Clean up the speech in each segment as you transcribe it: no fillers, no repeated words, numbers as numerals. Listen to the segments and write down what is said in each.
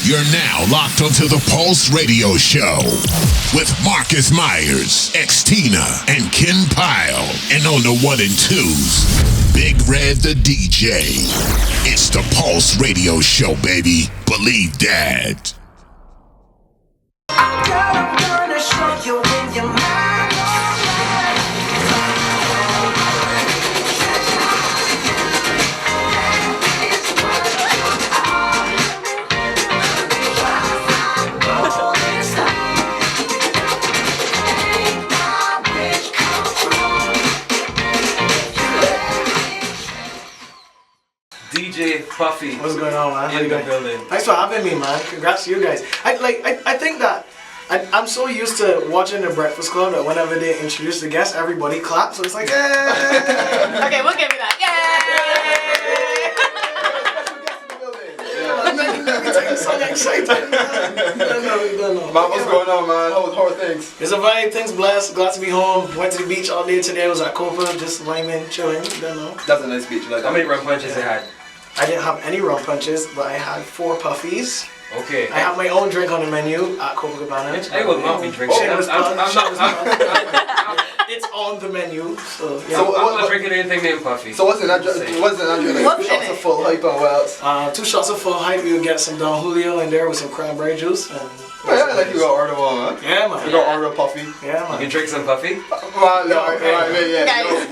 You're now locked onto the Pulse Radio Show with Marcus Myers, Xtina, and Ken Pyle. And on the 1 and 2s, Big Red the DJ. It's the Pulse Radio Show, baby. Believe that. I'm gonna show you when you're mine. DJ Puffy. What's going on, man? In the building. Thanks for having me, man. Congrats to you guys. I think that I'm so used to watching the Breakfast Club that whenever they introduce the guest, everybody claps. So it's like, yeah. Okay, we'll give you that. I'm so excited. Don't know. Man, what's going on, man? How are things? It's a vibe. Things blessed. Glad to be home. Went to the beach all day today. Was at Copa, just liming, chilling. Don't know. That's a nice beach. Like How many rum punches you had? I didn't have any rum punches, but I had 4 Puffies. Okay. I have my own drink on the menu at Copacabana. I will not be drinking. Shameless plug. I'm It's on the menu, so yeah. I'm not drinking anything named Puffy. So what's in that drink? Like 2 shots of full hype or what else? 2 shots of full hype. You'll get some Don Julio in there with some cranberry juice. And Yeah, like you got order one, huh? yeah, man. You got order a Puffy. Yeah, You man. can drink some Puffy? Man, no, yeah. Guys.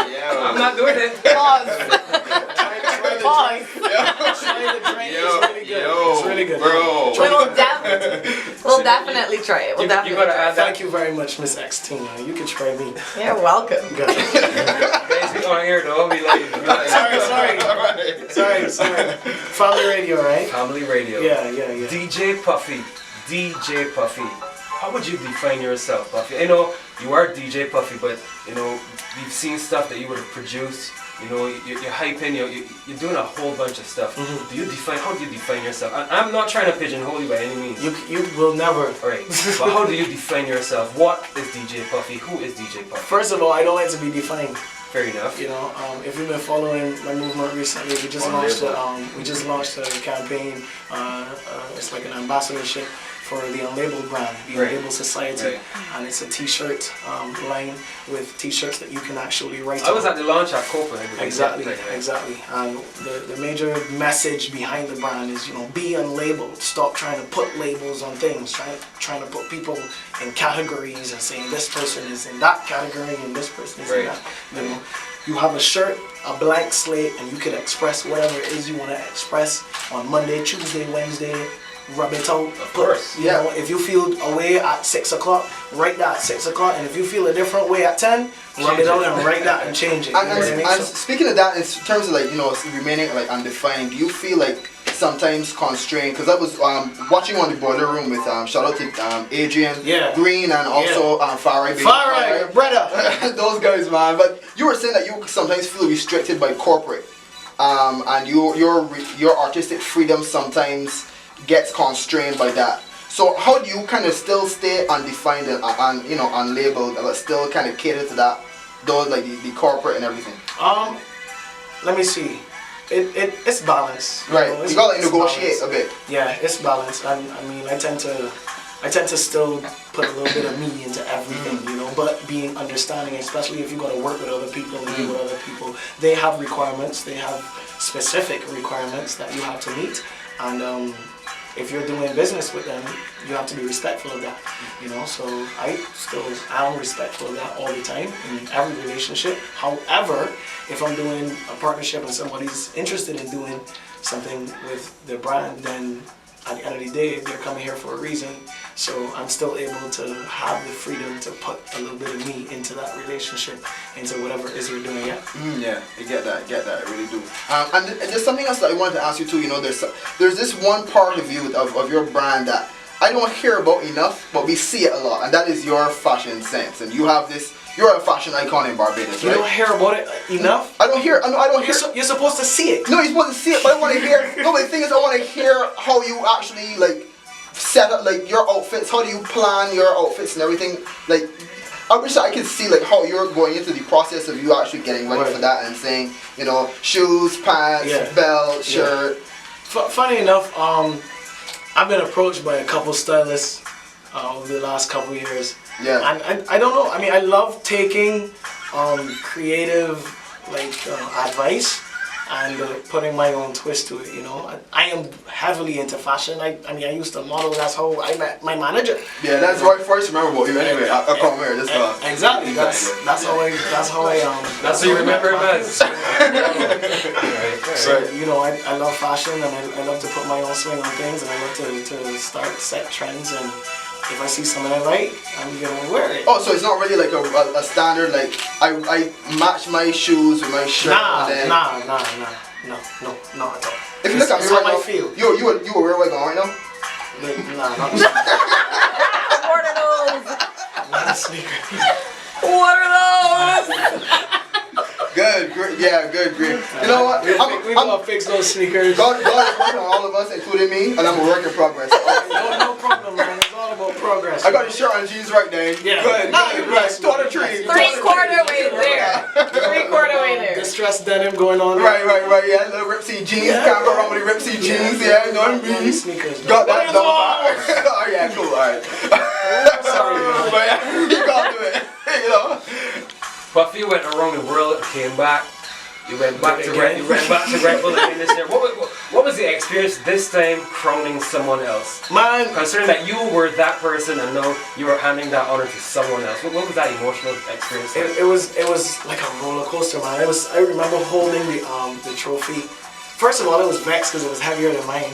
Yeah, I'm not doing it. Pause. Pause. Try the drink. It's really good. It's really good. Bro. We'll definitely try it. We'll You definitely gotta try it. add that. Thank you very much, Miss Xtina. You can try me. You're welcome. Good. Guys, we on here though. We like Sorry. Family radio, right? Family radio. Yeah. DJ Puffy. DJ Puffy. How would you define yourself, Puffy? I know you are DJ Puffy, but you know we've seen stuff that you would have produced. You know, you're hyping, you're doing a whole bunch of stuff. Mm-hmm. How do you define yourself? I'm not trying to pigeonhole you by any means. You will never. Alright, but how do you define yourself? What is DJ Puffy? Who is DJ Puffy? First of all, I don't like to be defined. Fair enough. You know, if you've been following my movement recently, we just launched a campaign. It's like an ambassadorship for the Unlabeled brand, the Unlabeled Society, and it's a T-shirt line with T-shirts that you can actually write. I was at the launch at Copa. Exactly. And the major message behind the brand is, you know, be unlabeled. Stop trying to put labels on things. Trying to put people in categories and saying this person is in that category and this person is in that. You know, you have a shirt, a blank slate, and you can express whatever it is you want to express on Monday, Tuesday, Wednesday. Rub it out. Of course. You know, if you feel a way at 6 o'clock, write that at 6 o'clock. And if you feel a different way at 10, rub it out and write that and change it. And speaking of that, in terms of like, you know, remaining like undefined, do you feel like sometimes constrained? Because I was watching on the Boiler Room with shout out to Adrian Green and also Farai, brother. those guys, man. But you were saying that you sometimes feel restricted by corporate, and your artistic freedom sometimes gets constrained by that. So how do you kind of still stay undefined and you know, unlabeled, but still kind of cater to that, those like the corporate and everything? Let me see. It's balance. Right. You know, you gotta negotiate a bit. Yeah, it's balance. I mean, I tend to still put a little bit of me into everything, you know, but being understanding, especially if you got to work with other people and deal with other people, they have requirements. They have specific requirements that you have to meet, and if you're doing business with them, you have to be respectful of that, you know. So I am respectful of that all the time in every relationship. However, if I'm doing a partnership and somebody's interested in doing something with their brand, then at the end of the day, they're coming here for a reason. So I'm still able to have the freedom to put a little bit of me into that relationship, into whatever it is we're doing. Yeah. Yeah, I get that. I really do. And there's something else that I wanted to ask you too. You know, there's this one part of you of your brand that I don't hear about enough, but we see it a lot, and that is your fashion sense. And you have this. You're a fashion icon in Barbados, right? You don't hear about it enough? I don't hear. You're supposed to see it. No, you're supposed to see it, but I want to hear. No, but the thing is, I want to hear how you actually like set up like your outfits. How do you plan your outfits and everything? Like, I wish I could see like how you're going into the process of you actually getting ready for that and saying, you know, shoes, pants, belt, shirt. Funny enough, I've been approached by a couple stylists over the last couple years. Yeah. And I don't know. I mean, I love taking creative advice and putting my own twist to it. You know, I am heavily into fashion. I mean, I used to model. That's how I met my manager. Yeah, that's what I first remember about you. Anyway, I'll come here. This Exactly. That's how I That's how you remember it, man. So, you know, I love fashion, and I love to put my own swing on things, and I love to set trends, and if I see something I like, I'm gonna wear it. Oh, so it's not really like a standard, like I match my shoes with my shirt. Nah, and then, no, not at all. If you look at me It's right how I now, feel. you will wear white on right now? Nah, not What are those? not a sneaker. What are those? Good, great, yeah, good, great. You know what? We're gonna fix those sneakers. God is working on all of us, including me, and I'm a work in progress. No problem, man. It's all about progress. I got a shirt and jeans right there. Yeah. Good, No, good, you're right. blessed, Quarter man. tree. Three-quarter way there. Three-quarter way there. Distressed denim going on. Right, yeah, little Ripsy jeans, can't go wrong with the Ripsy jeans, yeah, you know what I mean? Sneakers. Got that What double are those? Oh yeah, cool, alright. Sorry, man. But yeah, you got to it, you know? Puffy went around the world, came back. You went back to Red Bull again this year. What was the experience this time crowning someone else? Man, Considering that you were that person and now you are handing that honor to someone else. What was that emotional experience like? it was like a roller coaster, man. I remember holding the trophy. First of all, I was vexed because it was heavier than mine.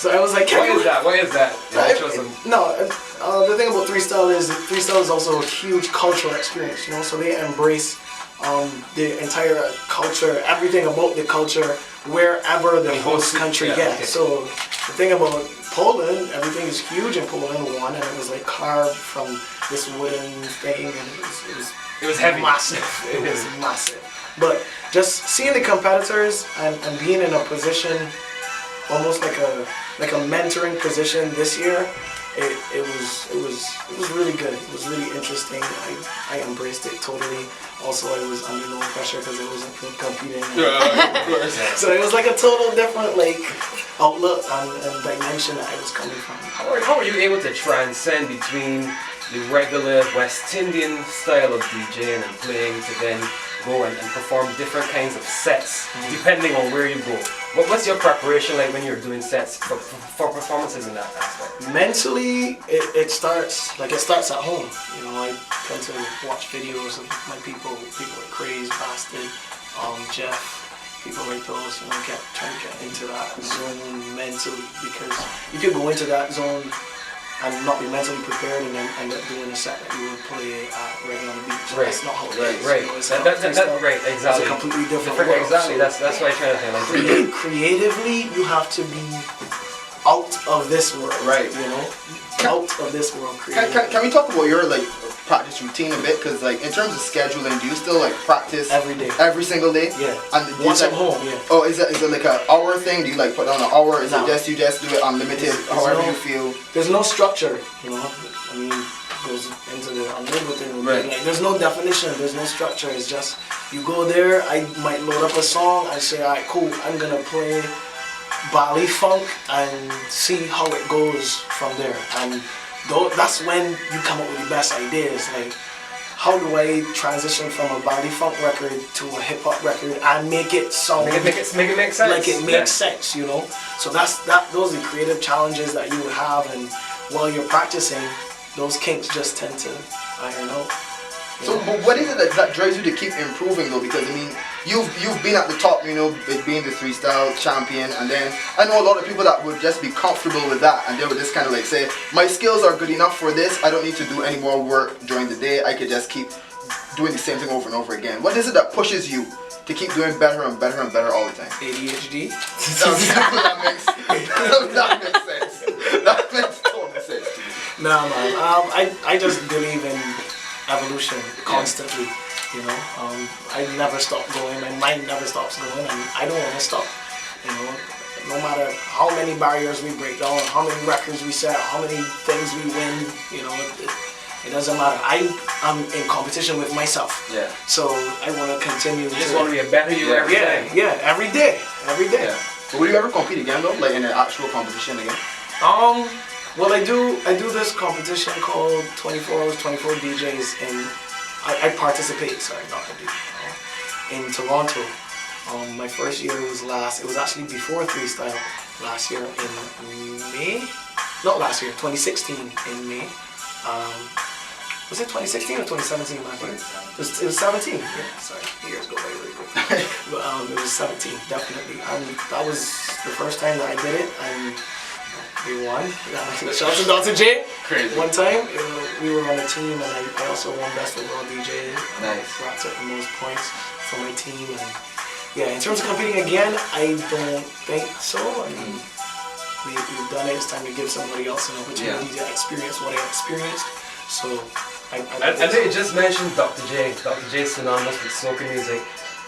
So I was like, Why is that? The thing about Freestyle is also a huge cultural experience, you know. So they embrace the entire culture, everything about the culture, wherever the host country gets. Okay. So the thing about Poland, everything is huge in Poland. One, and it was like carved from this wooden thing, and It was heavy. massive. It was massive. But just seeing the competitors and being in a position, almost like a mentoring position this year, it was really good. It was really interesting. I embraced it totally. Also, I was under no pressure because I wasn't competing. Yeah, of course. So it was like a total different outlook and dimension that I was coming from. How are you able to transcend between the regular West Indian style of DJing and playing to then go and perform different kinds of sets depending on where you go? What's your preparation like when you're doing sets for performances in that aspect? Mentally, it starts at home. You know, I tend to watch videos of my people like Craze, Bastard, Jeff, people like those, you know, try to get into that zone mentally, because you could go into that zone and not be mentally prepared and then end up doing a set that you would play right on the beach. Right. That's not how it is. Right. You know, it's Right, exactly. It's a completely different world. Exactly, So that's why I'm trying to think. Like, creatively, you have to be out of this world. Right. You know, out of this world. Creatively. Can we talk about your practice routine a bit? Because in terms of scheduling, do you still practice Every day. every single day? Yeah. And Once I'm home, yeah. Oh, is it like an hour thing? Do you put on an hour? Is No. it just you just do it unlimited, however you feel? There's no structure, you know. I mean, it goes into the unlimited thing. Right. Like, there's no definition. There's no structure. It's just you go there. I might load up a song. I say, all right, cool. I'm gonna play Bali funk and see how it goes from there. And that's when you come up with the best ideas. Like, how do I transition from a Bali funk record to a hip hop record and make it sound make it make sense. like it makes sense, you know? So those are the creative challenges that you would have, and while you're practicing, those kinks just tend to iron out. So, but what is it that drives you to keep improving though? Because I mean, you've been at the top, you know, being the freestyle champion, and then I know a lot of people that would just be comfortable with that, and they would just kind of say, my skills are good enough for this. I don't need to do any more work during the day. I could just keep doing the same thing over and over again. What is it that pushes you to keep doing better and better and better all the time? ADHD. that makes sense. That makes total sense. Nah, man. I just believe in evolution constantly. You know, I never stop going. My mind never stops going, and I don't want to stop. You know, no matter how many barriers we break down, how many records we set, how many things we win. You know, it doesn't matter. I'm in competition with myself. Yeah. So I want to continue. You just want to be a better you every day. Yeah, every day. Yeah. But will you ever compete again though, in an actual competition again? Well, I do this competition called 24 Hours, 24 DJs, and I participate. Sorry, not I do. In Toronto. My first year was it was actually before Freestyle last year in May. Not last year, 2016 in May. Was it 2016 or 2017? It was 17. Yeah, sorry, the years go by really quick. But it was 17, definitely. And that was the first time that I did it, and we won. Shout out to Dr. J. Crazy. One time, we were on a team, and I also won Best Overall DJ. Nice. Brought up the most points for my team, and yeah, in terms of competing again, I don't think so. I mean, we've done it. It's time to give somebody else an opportunity to experience what I experienced. So, I know you just mentioned Dr. J. Dr. J is synonymous with soca music.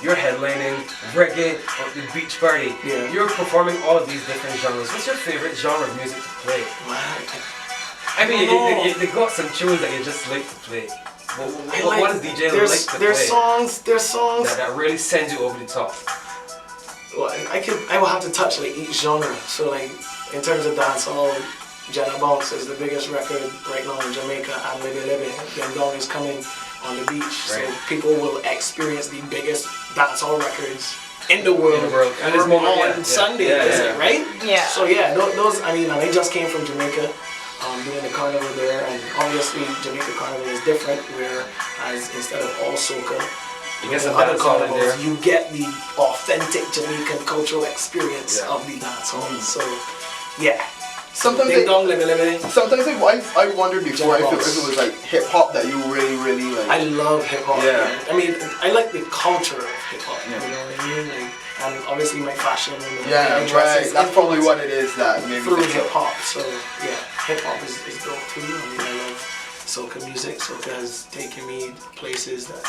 You're headlining reggae at the beach party. Yeah. You're performing all of these different genres. What's your favorite genre of music to play? I mean, they got some tunes that you just like to play. What does DJ like to play? There's songs that really send you over the top. Well, I will have to touch like each genre. So like in terms of dancehall, Jenna Bounce is the biggest record right now in Jamaica, and Libby Them Dong is coming on the beach. Right. So people will experience the biggest dancehall records in the world. And it's on Sunday, right? Yeah. So yeah, those I mean, and I just came from Jamaica. Doing the carnival there, and obviously Jamaica Carnival is different, whereas instead of all soca, you get the some other dancehall in carnivals, there. you get the authentic Jamaican cultural experience of the dancehall. So yeah, Sometimes Ding dong, limmy. Sometimes I wondered before if it was like hip hop that you really like. I love hip hop. Yeah. I mean, I like the culture of hip hop. You know what I mean? Like, and obviously my fashion and the way I dress is That's probably what it is that maybe through hip hop. So yeah, hip hop is dope too. I mean, I love soca music. Soca has taken me places that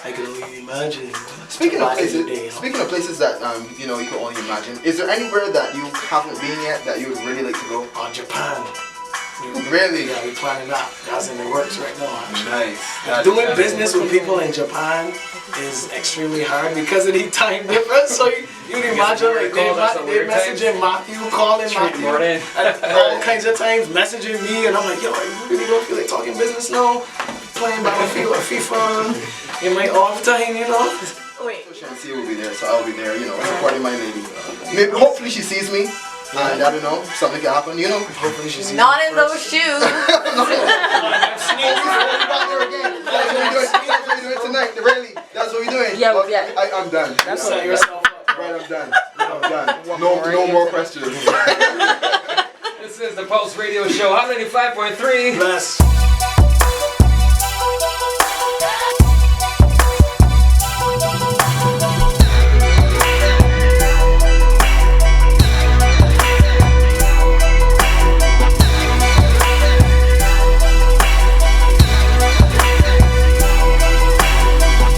I could only imagine. Speaking of back in the places, day, you know? speaking of places that you know you can only imagine, is there anywhere that you haven't been yet that you would really like to go? Japan. Really? Yeah, we're planning that. That's in the works right now. Actually. Nice. Doing business with people in Japan is extremely hard because of the time difference. So you can imagine like they're messaging Matthew, calling Matthew, at all kinds of times, messaging me, and I'm like, yo, I really don't feel like talking business now. Playing Battlefield or FIFA in my off time, you know. Wait. Shansi will be there, so I'll be there, you know, supporting my lady. Maybe, hopefully she sees me. And I don't know, something can happen, you know. Hopefully she sees me. Not in those shoes. That's what we're doing tonight, really. That's what we're doing. Yeah, okay, yeah. I'm done. Set yourself up. Right, I'm done. I'm done. No more questions. This is the Pulse Radio Show, 195.3. Bless.